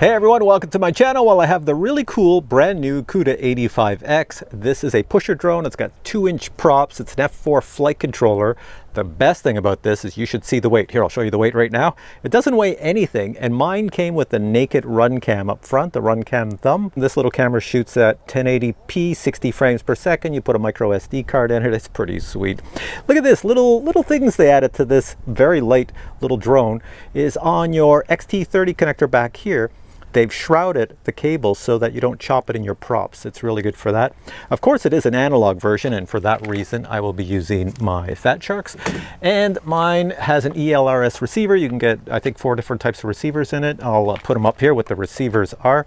Hey everyone, welcome to my channel. Well, I have the really cool brand new KUDA 85X. This is a pusher drone. It's got 2-inch props. It's an F4 flight controller. The best thing about this is you should see the weight. Here, I'll show you the weight right now. It doesn't weigh anything, and mine came with the naked run cam up front, the run cam thumb. This little camera shoots at 1080p, 60 frames per second. You put a micro SD card in it. It's pretty sweet. Look at this, little things they added to this very light little drone is on your XT30 connector back here. They've shrouded the cable so that you don't chop it in your props. It's really good for that. Of course, it is an analog version, and for that reason, I will be using my Fat Sharks. And mine has an ELRS receiver. You can get, I think, 4 different types of receivers in it. I'll put them up here, what the receivers are.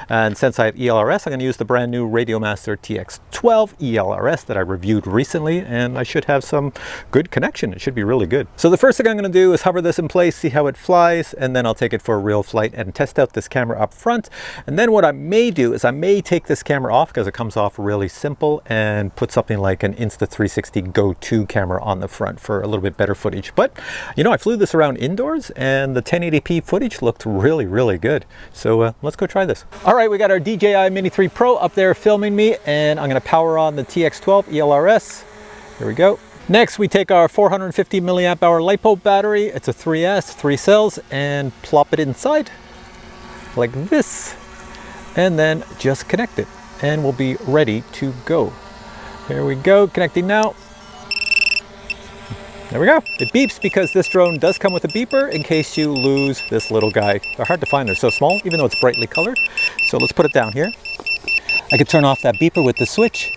And since I have ELRS, I'm going to use the brand new Radiomaster TX12 ELRS that I reviewed recently, and I should have some good connection. It should be really good. So the first thing I'm going to do is hover this in place, see how it flies, and then I'll take it for a real flight and test out this camera up front. And then what I may do is I may take this camera off because it comes off really simple and put something like an Insta360 Go 2 camera on the front for a little bit better footage. But you know, I flew this around indoors and the 1080p footage looked really good. So let's go try this. All right, we got our DJI Mini 3 Pro up there filming me, and I'm going to power on the TX12 ELRS. Here we go. Next, we take our 450 milliamp hour LiPo battery. It's a 3S, 3 cells, and plop it inside like this, and then just connect it, and we'll be ready to go. Here we go, connecting now. There we go. It beeps because this drone does come with a beeper in case you lose this little guy. They're hard to find, they're so small, even though it's brightly colored. So let's put it down here. I could turn off that beeper with the switch.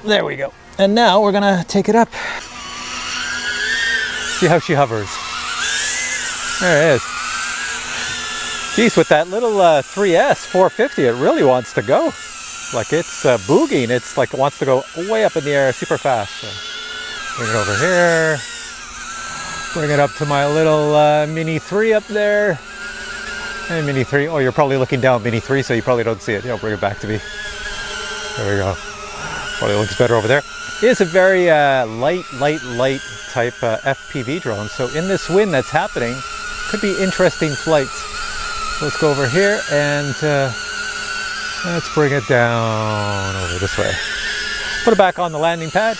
There we go. And now we're gonna take it up. See how she hovers. There it is. Geez, with that little 3S 450, it really wants to go. Like it's boogieing. It's like it wants to go way up in the air super fast. So bring it over here. Bring it up to my little Mini 3 up there. Hey, Mini 3. Oh, you're probably looking down Mini 3, so you probably don't see it. Yeah, bring it back to me. There we go. Probably looks better over there. It is a very light type FPV drone. So in this wind that's happening, could be interesting flights. Let's go over here and let's bring it down over this way. Put it back on the landing pad.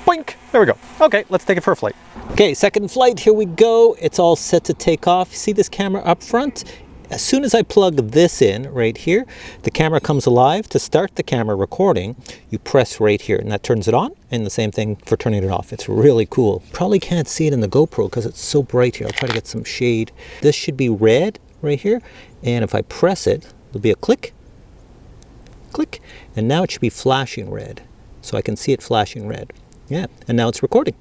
Boink! There we go. Okay, let's take it for a flight. Okay, second flight, here we go. It's all set to take off. See this camera up front? As soon as I plug this in right here, the camera comes alive. To start the camera recording, you press right here and that turns it on, and the same thing for turning it off. It's really cool. Probably can't see it in the GoPro because it's so bright here. I'll try to get some shade. This should be red right here, and if I press it, there'll be a click, click, and now it should be flashing red. So I can see it flashing red. Yeah, and now it's recording.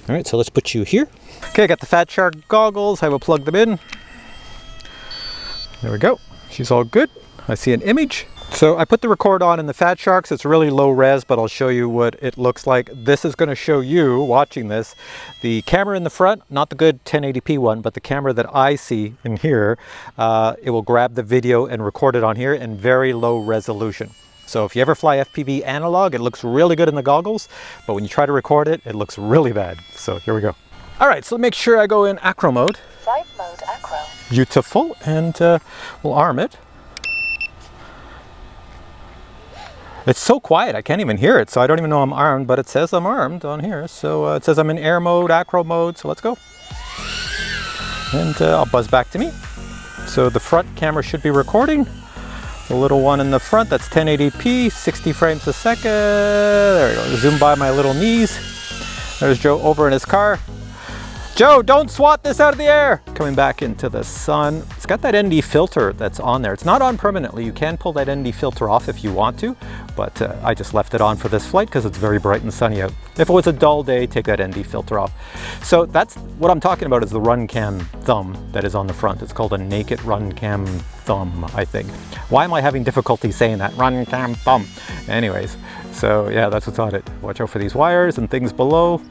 All right, so let's put you here. Okay, I got the Fat Shark goggles. I will plug them in. There we go. She's all good. I see an image. So I put the record on in the Fat Sharks. It's really low res, but I'll show you what it looks like. This is going to show you, watching this, the camera in the front, not the good 1080p one, but the camera that I see in here. It will grab the video and record it on here in very low resolution. So if you ever fly FPV analog, it looks really good in the goggles, but when you try to record it, it looks really bad. So here we go. All right, so make sure I go in acro mode. Flight mode acro. Beautiful, and we'll arm it. It's so quiet, I can't even hear it, so I don't even know I'm armed, but it says I'm armed on here. So it says I'm in air mode, acro mode, so let's go. And I'll buzz back to me. So the front camera should be recording. The little one in the front, that's 1080p, 60 frames a second. There we go, zoom by my little knees. There's Joe over in his car. Joe, don't swat this out of the air! Coming back into the sun. It's got that ND filter that's on there. It's not on permanently. You can pull that ND filter off if you want to, but I just left it on for this flight because it's very bright and sunny out. If it was a dull day, take that ND filter off. So that's what I'm talking about, is the run cam thumb that is on the front. It's called a naked run cam thumb, I think. Why am I having difficulty saying that? Run cam thumb. Anyways, so yeah, that's what's on it. Watch out for these wires and things below.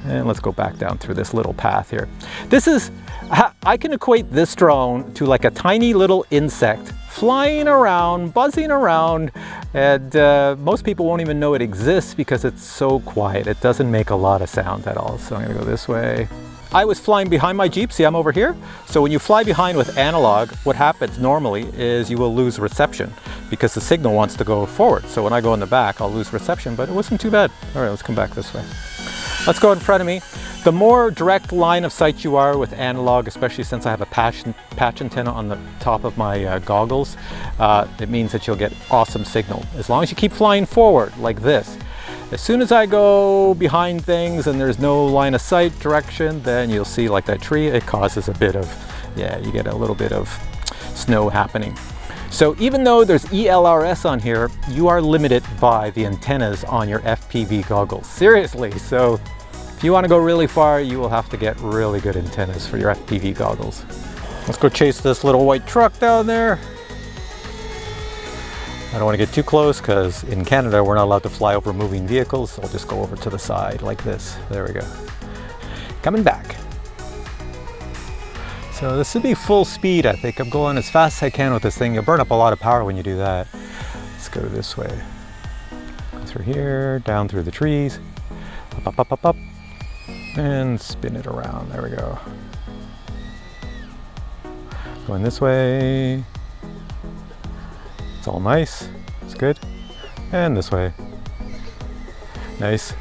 And let's go back down through this little path here. This is, I can equate this drone to like a tiny little insect flying around, buzzing around, and most people won't even know it exists because it's so quiet. It doesn't make a lot of sound at all. So I'm gonna go this way. I was flying behind my Jeep. See, I'm over here. So when you fly behind with analog, what happens normally is you will lose reception because the signal wants to go forward. So when I go in the back, I'll lose reception, but it wasn't too bad. All right, let's come back this way. Let's go in front of me. The more direct line of sight you are with analog, especially since I have a patch antenna on the top of my goggles, it means that you'll get awesome signal. As long as you keep flying forward like this. As soon as I go behind things and there's no line of sight direction, then you'll see like that tree, it causes a bit of, yeah, you get a little bit of snow happening. So even though there's ELRS on here, you are limited by the antennas on your FPV goggles. Seriously, so if you want to go really far, you will have to get really good antennas for your FPV goggles. Let's go chase this little white truck down there. I don't want to get too close because in Canada we're not allowed to fly over moving vehicles, so I'll just go over to the side like this. There we go. Coming back. So this would be full speed, I think. I'm going as fast as I can with this thing. You'll burn up a lot of power when you do that. Let's go this way. Go through here, down through the trees, up, up, up, up, up, and spin it around. There we go. Going this way. It's all nice, it's good. And this way, nice.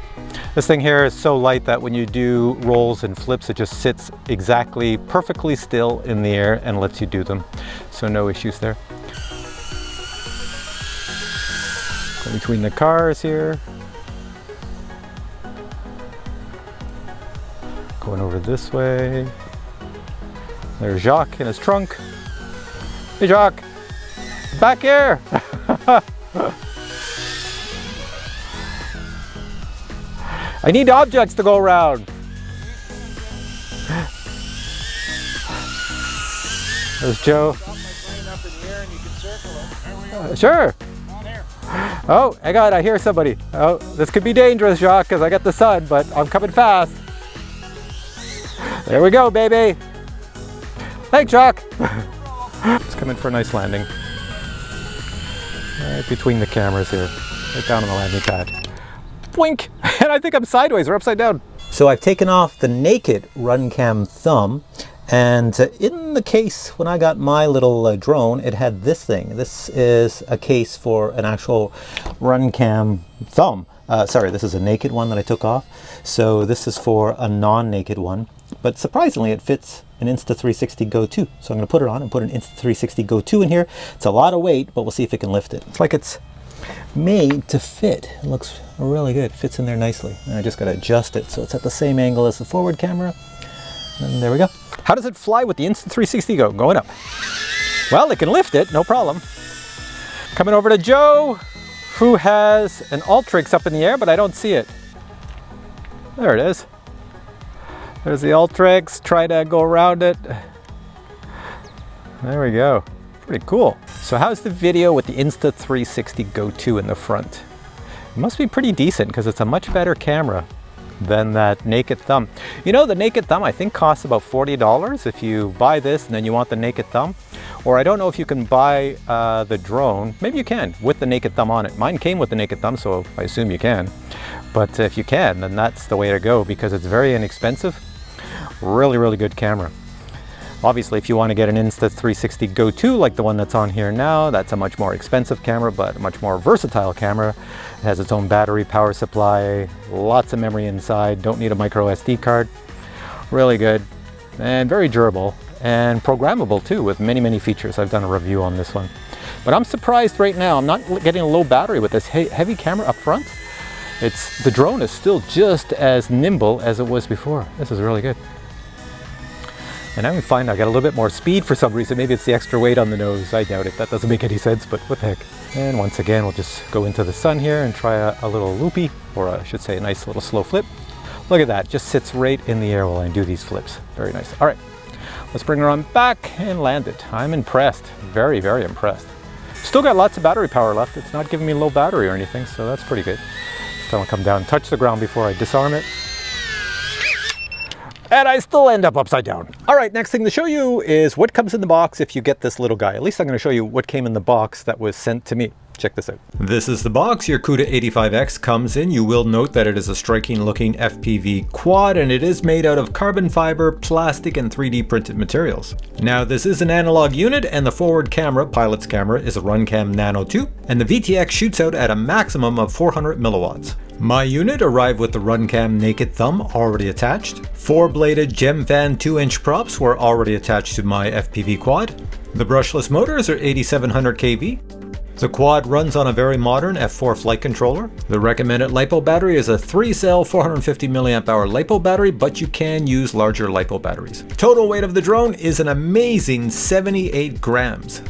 This thing here is so light that when you do rolls and flips, it just sits exactly perfectly still in the air and lets you do them. So no issues there. Go between the cars here. Going over this way. There's Jacques in his trunk. Hey Jacques! Back here! I need objects to go around. There's Joe. Sure. Oh, hang on, I hear somebody. Oh, this could be dangerous, Jacques, because I got the sun, but I'm coming fast. There we go, baby. Thanks, Jacques. Let's come in for a nice landing. Right between the cameras here, right down on the landing pad. Blink! And I think I'm sideways or upside down. So I've taken off the naked RunCam thumb, and in the case when I got my little drone, it had this thing. This is a case for an actual RunCam thumb. Sorry, this is a naked one that I took off. So this is for a non-naked one, but surprisingly it fits an Insta360 Go 2. So I'm going to put it on and put an Insta360 Go 2 in here. It's a lot of weight, but we'll see if it can lift it. It's like it's made to fit. It looks really good. It fits in there nicely. And I just got to adjust it so it's at the same angle as the forward camera. And there we go. How does it fly with the Insta360 Go? Going up. Well, it can lift it, no problem. Coming over to Joe, who has an Ultrix up in the air, but I don't see it. There it is. There's the Ultrix. Try to go around it. There we go. Pretty cool. So how's the video with the Insta360 Go 2 in the front? It must be pretty decent because it's a much better camera than that naked thumb. You know, the naked thumb I think costs about $40 if you buy this and then you want the naked thumb. Or I don't know if you can buy the drone. Maybe you can with the naked thumb on it. Mine came with the naked thumb, so I assume you can. But if you can, then that's the way to go because it's very inexpensive. Really, really good camera. Obviously, if you want to get an Insta360 Go 2 like the one that's on here now, that's a much more expensive camera, but a much more versatile camera. It has its own battery, power supply, lots of memory inside, don't need a micro SD card. Really good and very durable and programmable too with many, many features. I've done a review on this one. But I'm surprised right now, I'm not getting a low battery with this heavy camera up front. The drone is still just as nimble as it was before. This is really good. And now we find I got a little bit more speed for some reason. Maybe it's the extra weight on the nose. I doubt it. That doesn't make any sense, but what the heck. And once again, we'll just go into the sun here and try a little loopy, or I should say a nice little slow flip. Look at that, just sits right in the air while I do these flips. Very nice. All right, let's bring her on back and land it. I'm impressed, very, very impressed. Still got lots of battery power left. It's not giving me low battery or anything, so that's pretty good. So I'll come down and touch the ground before I disarm it. And I still end up upside down. All right, next thing to show you is what comes in the box if you get this little guy. At least I'm gonna show you what came in the box that was sent to me. Check this out. This is the box your KUDA 85X comes in. You will note that it is a striking looking FPV quad, and it is made out of carbon fiber, plastic, and 3D printed materials. Now this is an analog unit, and the forward camera, pilot's camera, is a Runcam Nano 2, and the VTX shoots out at a maximum of 400 milliwatts. My unit arrived with the Runcam naked thumb already attached. 4-bladed Gemfan 2-inch props were already attached to my FPV quad. The brushless motors are 8700 kV. The quad runs on a very modern F4 flight controller. The recommended LiPo battery is a 3-cell 450 mAh LiPo battery, but you can use larger LiPo batteries. Total weight of the drone is an amazing 78 grams.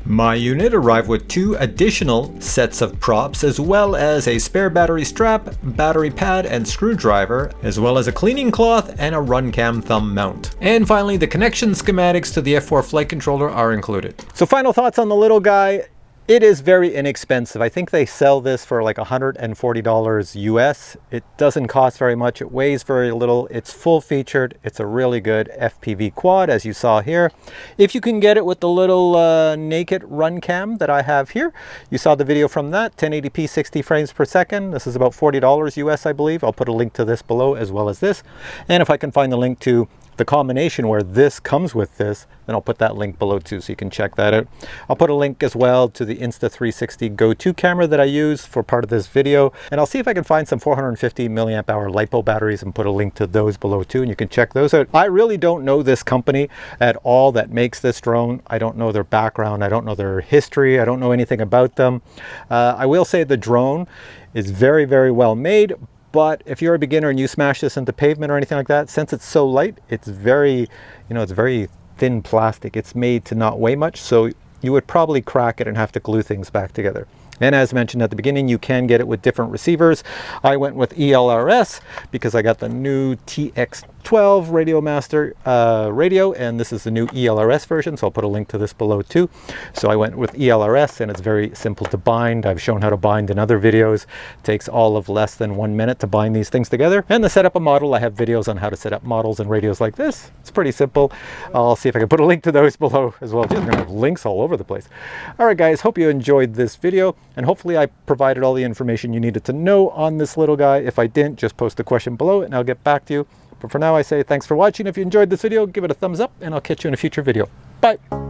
My unit arrived with 2 additional sets of props, as well as a spare battery strap, battery pad, and screwdriver, as well as a cleaning cloth and a Runcam thumb mount. And finally, the connection schematics to the F4 flight controller are included. So final thoughts on the little guy. It is very inexpensive. I think they sell this for like $140 US. It doesn't cost very much. It weighs very little. It's full featured. It's a really good FPV quad, as you saw here. If you can get it with the little naked Runcam that I have here, you saw the video from that, 1080p 60 frames per second. This is about $40 US, I believe. I'll put a link to this below as well as this. And if I can find the link to the combination where this comes with this, then I'll put that link below too, so you can check that out. I'll put a link as well to the Insta360 Go 2 camera that I use for part of this video, and I'll see if I can find some 450 mAh LiPo batteries and put a link to those below too, and you can check those out. I really don't know this company at all that makes this drone. I don't know their background. I don't know their history. I don't know anything about them. I will say the drone is very, very well made. But if you're a beginner and you smash this into pavement or anything like that, since it's so light, it's very, it's very thin plastic. It's made to not weigh much, so you would probably crack it and have to glue things back together. And as mentioned at the beginning, you can get it with different receivers. I went with ELRS because I got the new TX12 Radio Master radio, and this is the new ELRS version, so I'll put a link to this below too. So I went with ELRS, and it's very simple to bind. I've shown how to bind in other videos. It takes all of less than 1 minute to bind these things together. And to set up a model, I have videos on how to set up models and radios like this. It's pretty simple. I'll see if I can put a link to those below as well. We're gonna have links all over the place. All right, guys, hope you enjoyed this video. And hopefully I provided all the information you needed to know on this little guy. If I didn't, just post a question below and I'll get back to you. But for now, I say thanks for watching. If you enjoyed this video, give it a thumbs up, and I'll catch you in a future video. Bye.